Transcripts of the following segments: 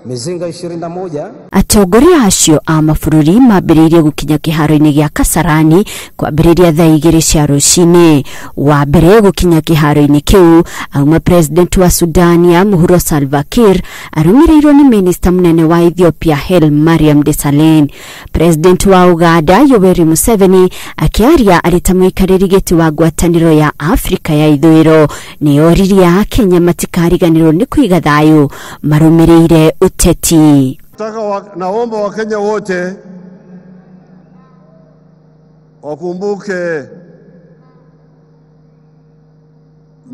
mizinga 21. Atongoria acio a mabururi mambĩrĩirie gũkinya kiharo-inĩ gĩa Kasarani kwambĩrĩria thaa 2 cia rũcinĩ. Wa mbere gũkinya kiharo-inĩ kĩu auma President wa Sudan ya Uhuru Kenyatta arũmĩrĩirwo nĩ Minister mũnene wa Ethiopia Haile Mariam Desalegn. President wa Uganda Yoweri Museveni akiaria arĩ mũikarĩri gĩtĩ wa ngwatanĩro ya Afrika ya ithũĩro nĩoririe Akenya matikariganĩrwo nĩ kũiga thayu marũmĩrĩire uteti. Naomba Wakenya wote wakumbuke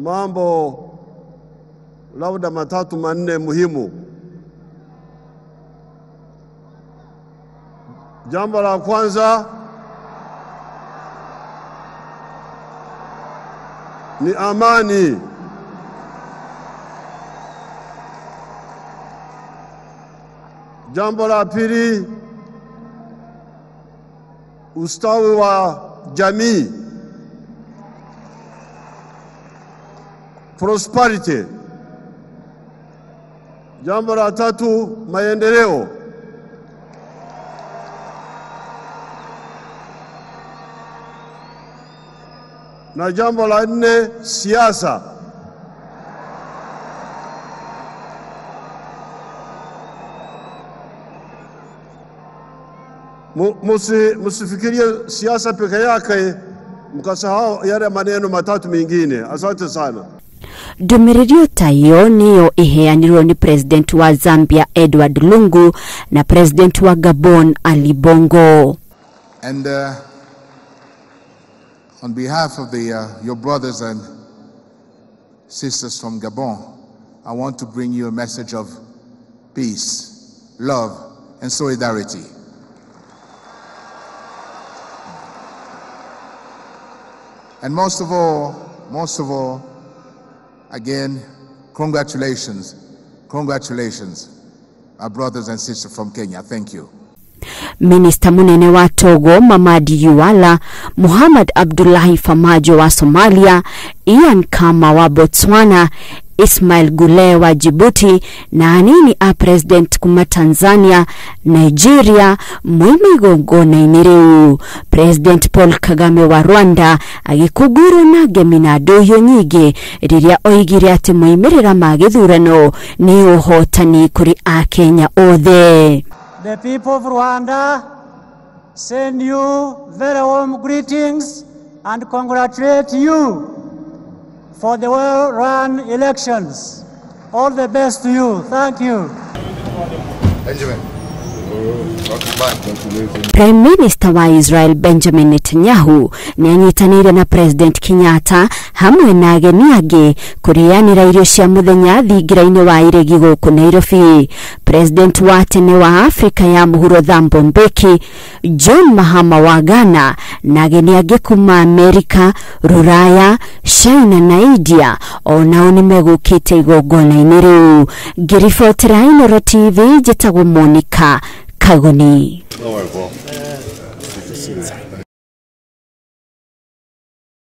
mambo labda matatu manne muhimu. Jambo la kwanza ni amani. Jambo la pili, ustawi wa jamii, prosperity. Jambo la tatu, maendeleo. Na jambo la nne, siasa. Musifikirie siasa peke yake mkasahau yale maneno matatu mengine. Asante sana. Ndumiriri tayo niyo iheanirwo ni President wa Zambia Edward Lungu na President wa Gabon Ali Bongo. And on behalf of your brothers and sisters from Gabon, I want to bring you a message of peace, love, and solidarity. And most of all, again, congratulations, our brothers and sisters from Kenya. Thank you. Minister munene wa Togo Mamadi Yuala, Muhammad Abdullahi Famajo wa Somalia, Ian Kama wa Botswana, Ismail Gule wa Djibouti na anini a President kuma Tanzania, Nigeria, mouma ndumiriri. President Paul Kagame wa Rwanda agikuguru na geminado yo nyige riria oigire ati moimerera ma githurano ni uhotani kuri Akenya othe. The people of Rwanda send you very warm greetings and congratulate you for the well-run elections. All the best to you. Thank you. Benjamin. Prime Minister wa Israel Benjamin Netanyahu ni anyitanire na President Kenyatta hamwe na ageni age kurianira irio cia muthenya thingira-ini wa iregi guku Nairobi. President wa tene wa Afrika ya Muhuro Thabo Mbeki, John Mahama wa Ghana na ageni age kuma Amerika, Ruraya, China na India onao nimegukite igongona-ini riu. Ngiribotera Inooro TV njitagwo Monica Kagoni.